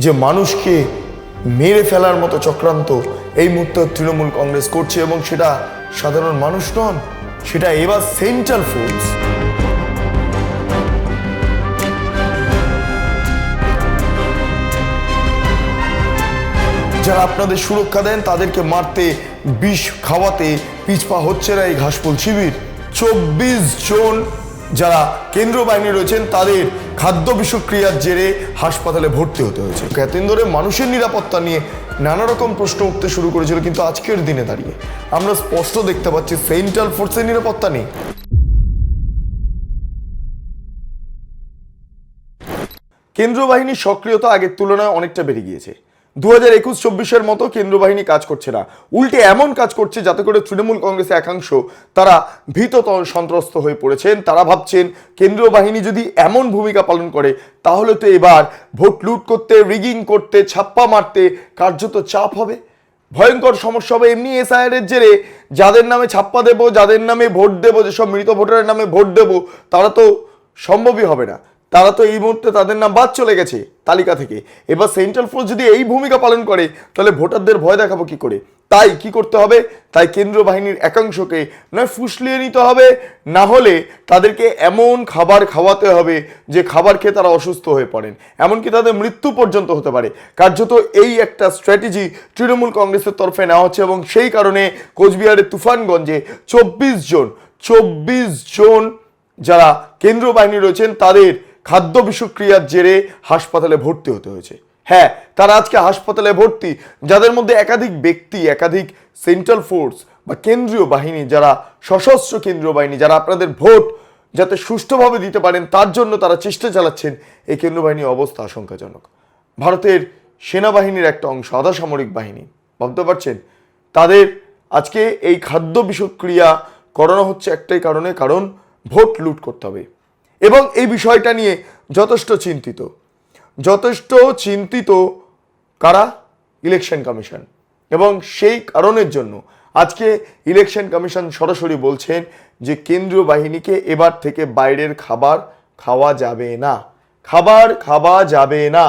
যে মানুষকে মেরে ফেলার মতো চক্রান্ত এই মুহূর্তে তৃণমূল কংগ্রেস করছে, এবং সেটা সাধারণ মানুষ নন, সেটা এবার সেন্ট্রাল ফোর্স। যারা আপনাদের সুরক্ষা দেন তাদেরকে মারতে, বিষ খাওয়াতে পিছপা হচ্ছে না এই ঘাসফুল শিবির। 24 জন যারা কেন্দ্রীয় বাহিনী রয়েছেন তাদের খাদ্য বিষক্রিয়ার জেরে হাসপাতালে ভর্তি হতে হয়েছে। এতদিন ধরে মানুষের নিরাপত্তা নিয়ে নানা রকম প্রশ্ন উঠতে শুরু করেছিল, কিন্তু আজকের দিনে দাঁড়িয়ে আমরা স্পষ্ট দেখতে পাচ্ছি সেন্ট্রাল ফোর্সের নিরাপত্তা নেই। কেন্দ্রীয় বাহিনীর সক্রিয়তা আগের তুলনায় অনেকটা বেড়ে গিয়েছে। 2021-24 মতো কেন্দ্র বাহিনী কাজ করছে না, উল্টে এমন কাজ করছে যাতে করে তৃণমূল কংগ্রেসের একাংশ তারা ভীত সন্ত্রস্ত হয়ে পড়েছেন। তারা ভাবছেন কেন্দ্রীয় বাহিনী যদি এমন ভূমিকা পালন করে তাহলে তো এবার ভোট লুট করতে, রিগিং করতে, ছাপ্পা মারতে কার্যত চাপ হবে, ভয়ঙ্কর সমস্যা হবে। এমনি এসআইআর এর জেরে যাদের নামে ছাপ্পা দেবো, যাদের নামে ভোট দেবো, যেসব মৃত ভোটারের নামে ভোট দেবো, তারা তো সম্ভবই হবে না। তারা তো এই মুহূর্তে তাদের নাম বাদ চলে গেছে তালিকা থেকে। এবার সেন্ট্রাল ফোর্স যদি এই ভূমিকা পালন করে তাহলে ভোটারদের ভয় দেখাবো কি করে? তাই কি করতে হবে? তাই কেন্দ্রীয় বাহিনীর একাংশকে নয় ফুসলিয়ে নিতে হবে, না হলে তাদেরকে এমন খাবার খাওয়াতে হবে যে খাবার খেয়ে তারা অসুস্থ হয়ে পড়েন, এমনকি তাদের মৃত্যু পর্যন্ত হতে পারে। কার্যত এই একটা স্ট্র্যাটেজি তৃণমূল কংগ্রেসের তরফে নেওয়া হচ্ছে, এবং সেই কারণে কোচবিহারের তুফানগঞ্জে 24 জন যারা কেন্দ্রীয় বাহিনী রয়েছেন তাদের খাদ্য বিষক্রিয়ার জেরে হাসপাতালে ভর্তি হতে হয়েছে। হ্যাঁ, তারা আজকে হাসপাতালে ভর্তি, যাদের মধ্যে একাধিক ব্যক্তি, একাধিক সেন্ট্রাল ফোর্স বা কেন্দ্রীয় বাহিনী, যারা সশস্ত্র কেন্দ্রীয় বাহিনী, যারা আপনাদের ভোট যাতে সুষ্ঠুভাবে দিতে পারেন তার জন্য তারা চেষ্টা চালাচ্ছেন। এই কেন্দ্রীয় বাহিনীর অবস্থা আশঙ্কাজনক। ভারতের সেনাবাহিনীর একটা অংশ, আধা সামরিক বাহিনী, ভাবতে পারছেন, তাদের আজকে এই খাদ্য বিষক্রিয়া করানো হচ্ছে একটাই কারণে, কারণ ভোট লুট করতে হবে। এবং এই বিষয়টা নিয়ে যথেষ্ট চিন্তিত কারা? Election commission. এবং সেই কারণের জন্য আজকে ইলেকশন কমিশন সরাসরি বলছেন যে কেন্দ্রীয় বাহিনীকে এবার থেকে বাইরের খাবার খাওয়া যাবে না।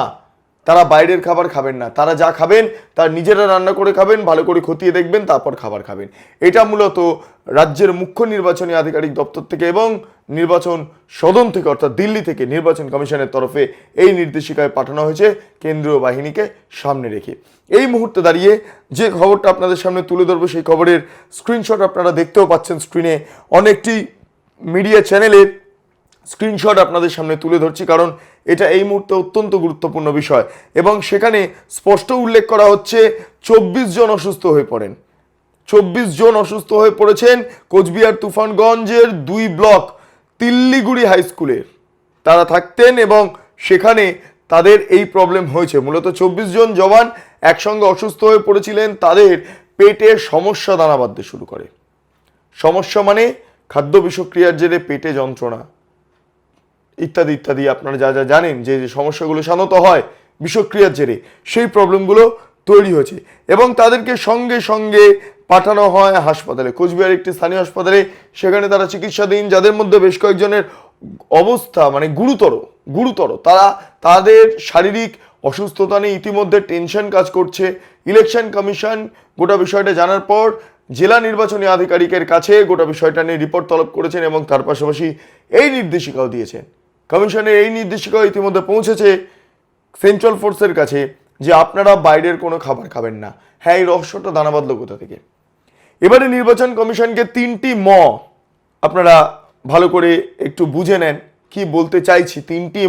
তারা বাইরের খাবার খাবেন না, তারা যা খাবেন তার নিজেরা রান্না করে খাবেন, ভালো করে খতিয়ে দেখবেন, তারপর খাবার খাবেন। এটা মূলত রাজ্যের মুখ্য নির্বাচনী আধিকারিক দপ্তর থেকে এবং নির্বাচন সদন থেকে, অর্থাৎ দিল্লি থেকে নির্বাচন কমিশনের তরফে এই নির্দেশিকায় পাঠানো হয়েছে কেন্দ্রীয় বাহিনীকে সামনে রেখে। এই মুহূর্তে দাঁড়িয়ে যে খবরটা আপনাদের সামনে তুলে ধরবো সেই খবরের স্ক্রিনশট আপনারা দেখতেও পাচ্ছেন স্ক্রিনে। অনেকটি মিডিয়া চ্যানেলের স্ক্রিনশট আপনাদের সামনে তুলে ধরছি, কারণ এটা এই মুহূর্তে অত্যন্ত গুরুত্বপূর্ণ বিষয়। এবং সেখানে স্পষ্ট উল্লেখ করা হচ্ছে 24 জন অসুস্থ হয়ে পড়েন। 24 জন অসুস্থ হয়ে পড়েছেন কোচবিহার তুফানগঞ্জের 2 ব্লক তিল্লিগুড়ি হাই স্কুলের তারা থাকতেন, এবং সেখানে তাদের এই প্রবলেম হয়েছে। মূলত 24 জন জওয়ান একসঙ্গে অসুস্থ হয়ে পড়েছিলেন, তাদের পেটে সমস্যা দানা বাঁধতে শুরু করে। সমস্যা মানে খাদ্য বিষক্রিয়ার জেরে পেটে যন্ত্রণা ইত্যাদি ইত্যাদি, আপনারা যা যা জানেন যে সমস্যাগুলো সাধারণত হয় বিষক্রিয়ার জেরে, সেই প্রবলেমগুলো তৈরি হয়েছে। এবং তাদেরকে সঙ্গে সঙ্গে পাঠানো হয় হাসপাতালে, কোচবিহার একটি স্থানীয় হাসপাতালে। সেখানে তারা চিকিৎসাধীন, যাদের মধ্যে বেশ কয়েকজনের অবস্থা মানে গুরুতর। তাদের শারীরিক অসুস্থতা নিয়ে ইতিমধ্যে টেনশন কাজ করছে। ইলেকশন কমিশন গোটা বিষয়টা জানার পর জেলা নির্বাচনী আধিকারিকের কাছে গোটা বিষয়টা নিয়ে রিপোর্ট তলব করেছেন, এবং তার পাশাপাশি এই নির্দেশিকাও দিয়েছেন। কমিশনের এই নির্দেশিকাও ইতিমধ্যে পৌঁছেছে সেন্ট্রাল ফোর্সের কাছে যে আপনারা বাইরের কোনো খাবার খাবেন না। হ্যাঁ, এই রহস্যটা দানা বাঁধল কোথা থেকে? এবারে নির্বাচন কমিশনকে 3টি আপনারা ভালো করে একটু বুঝে নেন কি বলতে চাইছি। 3টি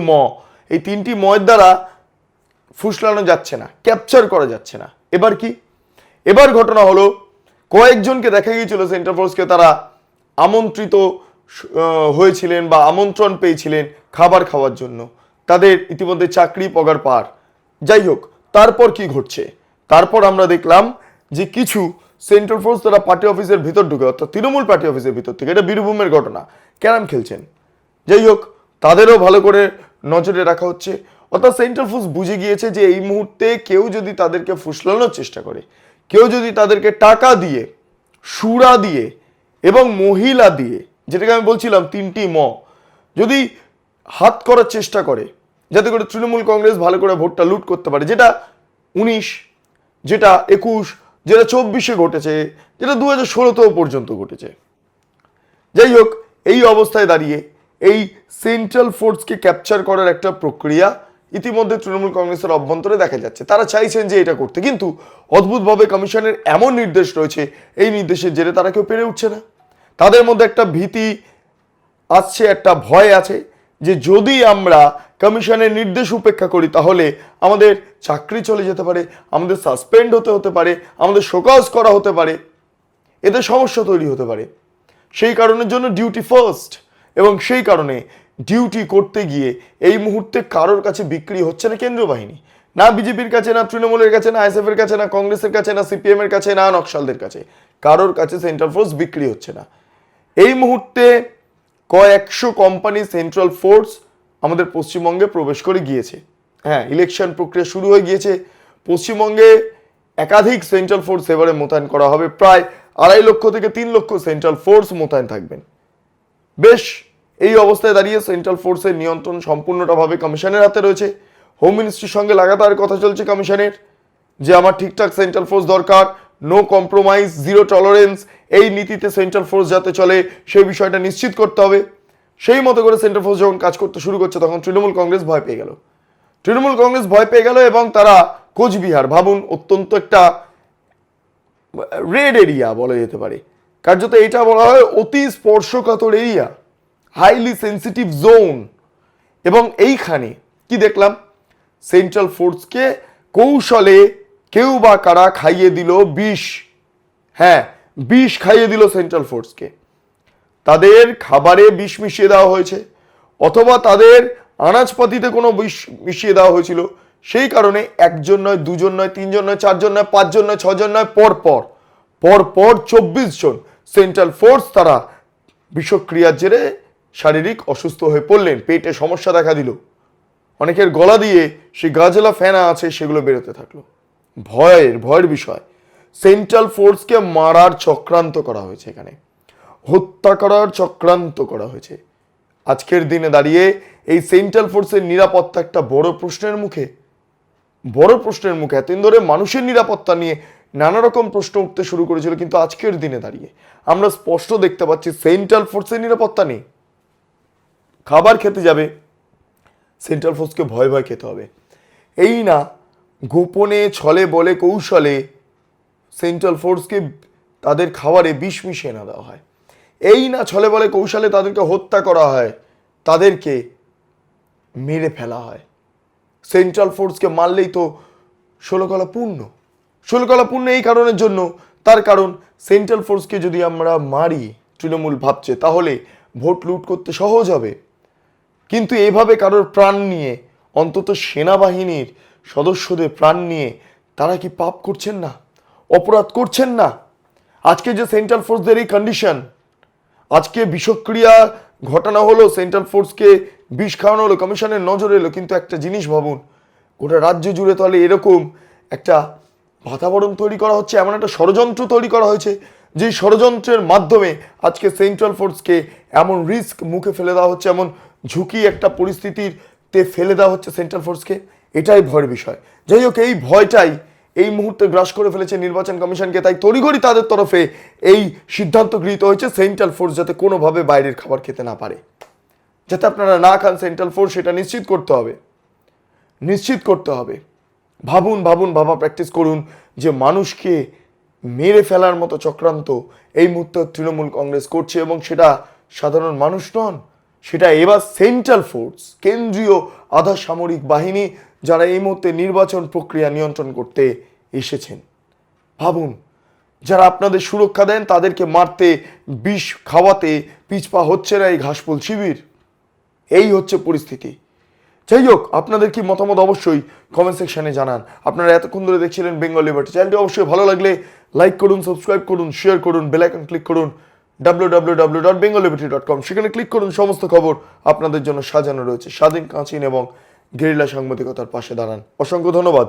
এই 3টি এর দ্বারা ফুসলানো যাচ্ছে না, ক্যাপচার করা যাচ্ছে না। এবার কি? এবার ঘটনা হলো, কয়েকজনকে দেখা গিয়েছিল সেন্ট্রাল ফোর্সকে তারা আমন্ত্রিত হয়েছিলেন বা আমন্ত্রণ পেয়েছিলেন খাবার খাওয়ার জন্য, তাদের ইতিমধ্যে চাকরি পগার পার। যাই হোক, তারপর কি ঘটছে? তারপর আমরা দেখলাম যে কিছু সেন্ট্রাল ফোর্স তারা পার্টি অফিসের ভিতর ঢুকে, অর্থাৎ তৃণমূল পার্টি অফিসের ভিতর থেকে, এটা বীরভূমের ঘটনা, ক্যারাম খেলছেন। যাই হোক, তাদেরও ভালো করে নজরে রাখা হচ্ছে। অর্থাৎ সেন্ট্রাল ফোর্স বুঝে গিয়েছে যে এই মুহূর্তে কেউ যদি তাদেরকে ফুসলানোর চেষ্টা করে, কেউ যদি তাদেরকে টাকা দিয়ে, সুরা দিয়ে এবং মহিলা দিয়ে, যেটাকে আমি বলছিলাম 3টি যদি হাত করার চেষ্টা করে, যাতে করে তৃণমূল কংগ্রেস ভালো করে ভোটটা লুট করতে পারে, যেটা 19, যেটা 21, যেটা 24-এ ঘটেছে, যেটা 2016 পর্যন্ত ঘটেছে। যাই হোক, এই অবস্থায় দাঁড়িয়ে এই সেন্ট্রাল ফোর্সকে ক্যাপচার করার একটা প্রক্রিয়া ইতিমধ্যে তৃণমূল কংগ্রেসের অভ্যন্তরে দেখা যাচ্ছে। তারা চাইছেন যে এটা করতে, কিন্তু অদ্ভুতভাবে কমিশনের এমন নির্দেশ রয়েছে, এই নির্দেশের জেরে তারা কেউ পেরে উঠছে না। তাদের মধ্যে একটা ভীতি আসছে, একটা ভয় আছে যে যদি আমরা কমিশনের নির্দেশ উপেক্ষা করি তাহলে আমাদের চাকরি চলে যেতে পারে, আমাদের সাসপেন্ড হতে পারে, আমাদের শোকজ করা হতে পারে, এতে সমস্যা তৈরি হতে পারে। সেই কারণের জন্য ডিউটি ফার্স্ট, এবং সেই কারণে ডিউটি করতে গিয়ে এই মুহূর্তে কারোর কাছে বিক্রি হচ্ছে না কেন্দ্রীয় বাহিনী, না বিজেপির কাছে, না তৃণমূলের কাছে, না আইএসএফ এর কাছে, না কংগ্রেসের কাছে, না সিপিএম এর কাছে, না নকশালদের কাছে, কারোর কাছে সেন্ট্রাল ফোর্স বিক্রি হচ্ছে না। এই মুহূর্তে কয়েকশো কোম্পানি সেন্ট্রাল ফোর্স আমাদের পশ্চিমবঙ্গে প্রবেশ করে গিয়েছে। হ্যাঁ, ইলেকশন প্রক্রিয়া শুরু হয়ে গিয়েছে। পশ্চিমবঙ্গে একাধিক সেন্ট্রাল ফোর্স এবারে মোতায়েন করা হবে, প্রায় 2.5 লক্ষ থেকে 3 লক্ষ সেন্ট্রাল ফোর্স মোতায়েন থাকবেন। বেশ, এই অবস্থায় দাঁড়িয়ে সেন্ট্রাল ফোর্সের নিয়ন্ত্রণ সম্পূর্ণটাভাবে কমিশনের হাতে রয়েছে। হোম মিনিস্ট্রির সঙ্গে লাগাতার কথা চলছে কমিশনের যে আমার ঠিকঠাক সেন্ট্রাল ফোর্স দরকার, নো কম্প্রোমাইজ, জিরো টলারেন্স, এই নীতিতে সেন্ট্রাল ফোর্স যাতে চলে সেই বিষয়টা নিশ্চিত করতে হবে। সেই মতো করে সেন্ট্রাল ফোর্স যখন কাজ করতে শুরু করছে তখন তৃণমূল কংগ্রেস ভয় পেয়ে গেল। এবং তারা কোচবিহার, ভাবুন, অত্যন্ত একটা রেড এরিয়া বলা যেতে পারে, কার্যত এটা বলা হয় অতি স্পর্শকাতর এরিয়া, হাইলি সেন্সিটিভ জোন। এবং এইখানে কি দেখলাম, সেন্ট্রাল ফোর্সকে কৌশলে কেউ বা কারা খাইয়ে দিল বিষ। হ্যাঁ, বিষ খাইয়ে দিল সেন্ট্রাল ফোর্সকে। তাদের খাবারে বিষ মিশিয়ে দেওয়া হয়েছে, অথবা তাদের আনাজপাতিতে কোনো বিষ মিশিয়ে দেওয়া হয়েছিল। সেই কারণে 1 জন নয়, 2 জন নয়, 3 জন নয়, 4 জন নয়, 5 জন নয়, 6 জন নয়, পরপর 24 জন সেন্ট্রাল ফোর্স তারা বিষক্রিয়ার জেরে শারীরিক অসুস্থ হয়ে পড়লেন, পেটে সমস্যা দেখা দিল, অনেকের গলা দিয়ে সেই গাজলা ফেনা আছে সেগুলো বেরোতে থাকলো। ভয়ের বিষয়। সেন্ট্রাল ফোর্সকে মারার চক্রান্ত করা হয়েছে, এখানে হত্যা করার চক্রান্ত করা হয়েছে। আজকের দিনে দাঁড়িয়ে এই সেন্ট্রাল ফোর্সের নিরাপত্তা একটা বড় প্রশ্নের মুখে। এতদিন ধরে মানুষের নিরাপত্তা নিয়ে নানা রকম প্রশ্ন উঠতে শুরু করেছিল, কিন্তু আজকের দিনে দাঁড়িয়ে আমরা স্পষ্ট দেখতে পাচ্ছি সেন্ট্রাল ফোর্সের নিরাপত্তা নেই। খাবার খেতে যাবে, সেন্ট্রাল ফোর্সকে ভয় খেতে হবে। এই না গোপনে, ছলে বলে, কৌশলে সেন্ট্রাল ফোর্সকে তাদের খাবারে বিষ মিশিয়ে না দেওয়া হয়। এই না ছলে বলে কৌশলে তাদেরকে হত্যা করা হয়, তাদেরকে মেরে ফেলা হয়। সেন্ট্রাল ফোর্সকে মারলেই তো 16 কলা পূর্ণ। এই কারণের জন্য, তার কারণ সেন্ট্রাল ফোর্সকে যদি আমরা মারি, তৃণমূল ভাবছে তাহলে ভোট লুট করতে সহজ হবে। কিন্তু এভাবে কারোর প্রাণ নিয়ে, অন্তত সেনাবাহিনীর সদস্যদের প্রাণ নিয়ে তারা কি পাপ করছেন না, অপরাধ করছেন না? আজকে যে সেন্ট্রাল ফোর্সদের এই কন্ডিশন, আজকে বিষক্রিয়া ঘটানো হলো, সেন্ট্রাল ফোর্সকে বিষ খাওয়ানো হলো, কমিশনের নজর এলো, কিন্তু একটা জিনিস ভাবুন, গোটা রাজ্য জুড়ে তাহলে এরকম একটা বাতাবরণ তৈরি করা হচ্ছে, এমন একটা ষড়যন্ত্র তৈরি করা হয়েছে, যে ষড়যন্ত্রের মাধ্যমে আজকে সেন্ট্রাল ফোর্সকে এমন রিস্ক মুখে ফেলে দেওয়া হচ্ছে, এমন ঝুঁকি একটা পরিস্থিতিতে ফেলে দেওয়া হচ্ছে সেন্ট্রাল ফোর্সকে। এটাই ভয়ের বিষয়। যাই হোক, এই ভয়টাই এই মুহূর্তে গ্রাস করে ফেলেছে নির্বাচন কমিশনকে। তাই তড়িঘড়ি তাদের তরফে এই সিদ্ধান্ত গৃহীত হয়েছে সেন্ট্রাল ফোর্স যাতে কোনোভাবে বাইরের খাবার খেতে না পারে, যাতে আপনারা না খান সেন্ট্রাল ফোর্স, সেটা নিশ্চিত করতে হবে। ভাবা প্র্যাকটিস করুন যে মানুষকে মেরে ফেলার মতো চক্রান্ত এই মুহূর্তে তৃণমূল কংগ্রেস করছে, এবং সেটা সাধারণ মানুষ নন, সেটা এবার সেন্ট্রাল ফোর্স, কেন্দ্রীয় আধা সামরিক বাহিনী, যারা এই মুহূর্তে নির্বাচন প্রক্রিয়া নিয়ন্ত্রণ করতে এসেছেন। ভাবুন, যারা আপনাদের সুরক্ষা দেন তাদেরকে মারতে, বিষ খাওয়াতে পিছপা হচ্ছে না এই ঘাসফুল শিবির। এই হচ্ছে পরিস্থিতি। যাই হোক, আপনাদের কি মতামত অবশ্যই কমেন্ট সেকশনে জানান। আপনারা এতক্ষণ ধরে দেখছিলেন বেঙ্গল লিবার্টি। চ্যানেলটি অবশ্যই ভালো লাগলে লাইক করুন, সাবস্ক্রাইব করুন, শেয়ার করুন, বেল আইকন ক্লিক করুন www.bengalliberty.com। সেখানে ক্লিক করুন, সমস্ত খবর আপনাদের জন্য সাজানো রয়েছে। স্বাধীন, কাঁচিন এবং গেরিলা সাংবাদিকতার পাশে দাঁড়ান। অসংখ্য ধন্যবাদ।